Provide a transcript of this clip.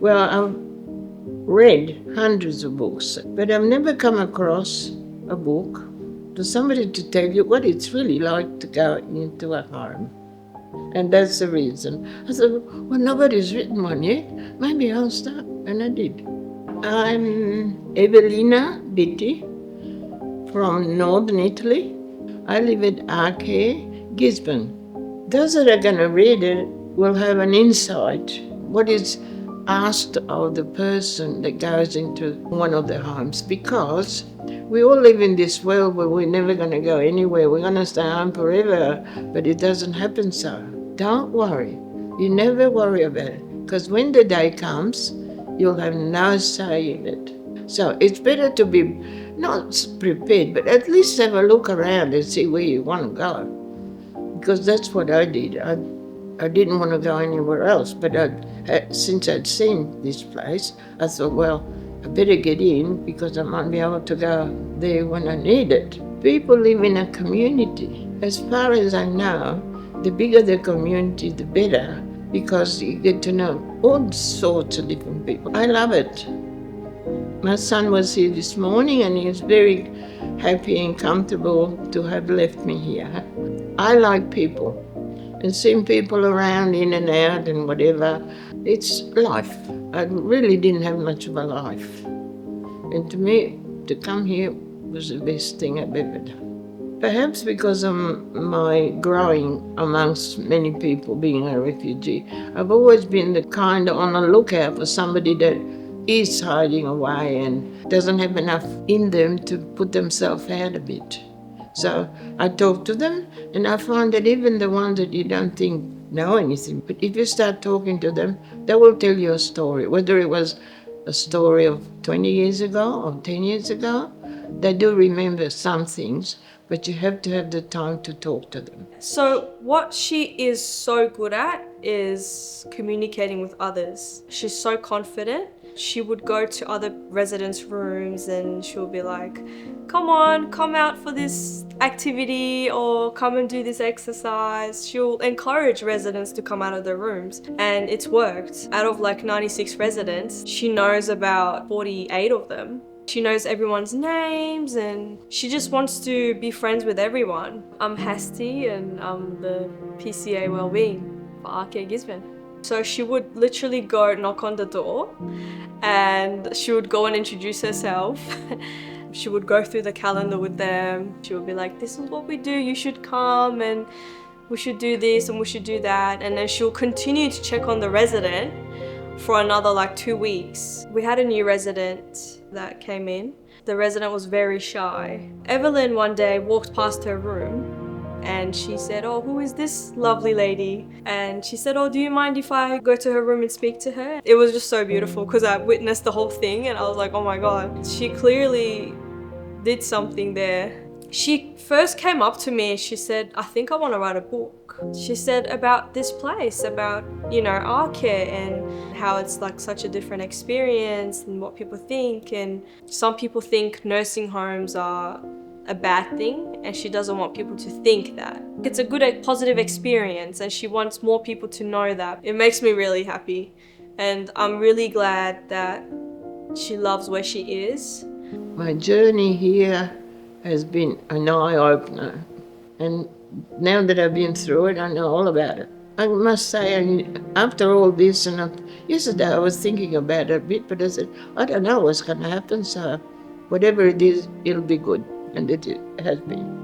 Well, I've read hundreds of books, but I've never come across a book to somebody to tell you what it's really like to go into a home. And that's the reason. I thought, well, nobody's written one yet. Maybe I'll start. And I did. I'm Evelyn from northern Italy. I live at Arcare Gisborne. Those that are going to read it will have an insight what is asked of the person that goes into one of the homes, because we all live in this world where we're never going to go anywhere. We're going to stay home forever, but it doesn't happen so. Don't worry. You never worry about it, because when the day comes, you'll have no say in it. So it's better to be not prepared, but at least have a look around and see where you want to go. Because that's what I did. I didn't want to go anywhere else, but since I'd seen this place, I thought, well, I better get in because I might be able to go there when I need it. People live in a community. As far as I know, the bigger the community, the better, because you get to know all sorts of different people. I love it. My son was here this morning and he was very happy and comfortable to have left me here. I like people, and seeing people around in and out and whatever, it's life. I really didn't have much of a life. And to me, to come here was the best thing I've ever done. Perhaps because of my growing amongst many people being a refugee, I've always been the kind on the lookout for somebody that is hiding away and doesn't have enough in them to put themselves out a bit. So I talk to them, and I find that even the ones that you don't think know anything, but if you start talking to them, they will tell you a story. Whether it was a story of 20 years ago or 10 years ago, they do remember some things, but you have to have the time to talk to them. So what she is so good at is communicating with others. She's so confident. She would go to other residents' rooms and she'll be like, come on, come out for this activity or come and do this exercise. She'll encourage residents to come out of their rooms, and it's worked. Out of like 96 residents, she knows about 48 of them. She knows everyone's names and she just wants to be friends with everyone. I'm Hasti and I'm the PCA Wellbeing for Arcare Gisborne. So she would literally go knock on the door and she would go and introduce herself. She would go through the calendar with them. She would be like, this is what we do, you should come and we should do this and we should do that. And then she'll continue to check on the resident for another like 2 weeks. We had a new resident that came in. The resident was very shy. Evelyn one day walked past her room and she said, oh, who is this lovely lady? And she said, oh, do you mind if I go to her room and speak to her? It was just so beautiful because I witnessed the whole thing and I was like, oh my God, she clearly did something there. She first came up to me and she said, I think I want to write a book. She said about this place, about, Arcare and how it's like such a different experience and what people think. And some people think nursing homes are a bad thing and she doesn't want people to think that. It's a good, positive experience and she wants more people to know that. It makes me really happy and I'm really glad that she loves where she is. My journey here has been an eye-opener, and now that I've been through it, I know all about it. I must say, after all this, yesterday I was thinking about it a bit, but I said, I don't know what's going to happen, so whatever it is, it'll be good, and it has been.